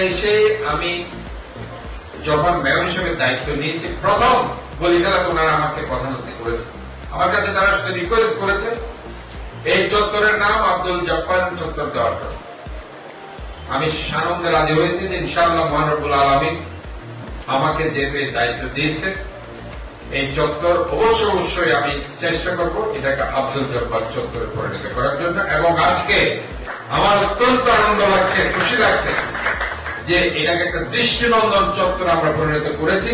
এসে আমি যখন মেয়র হিসেবে দায়িত্ব নিয়েছি, প্রথম গলিগালা ওনারা আমাকে প্রধানমন্ত্রী করেছে। আমার কাছে তারা শুধু রিকোয়েস্ট করেছে এই চত্বরের নাম আব্দুল জব্বার চত্বর দেওয়ার জন্য। আমি সানন্দে রাজি হয়েছি যে ইনশাআল্লাহ মহান রব্বুল আলামিন আমাকে যেহেতু এই দায়িত্ব দিয়েছে, এই চত্বর অবশ্যই আমি চেষ্টা করব এটাকে আব্দুল জব্বার চত্বরে পরিণত করার জন্য। এবং আজকে আমার অত্যন্ত আনন্দ লাগছে, খুশি লাগছে যে এটাকে একটা দৃষ্টিনন্দন চত্বর আমরা পরিণত করেছি।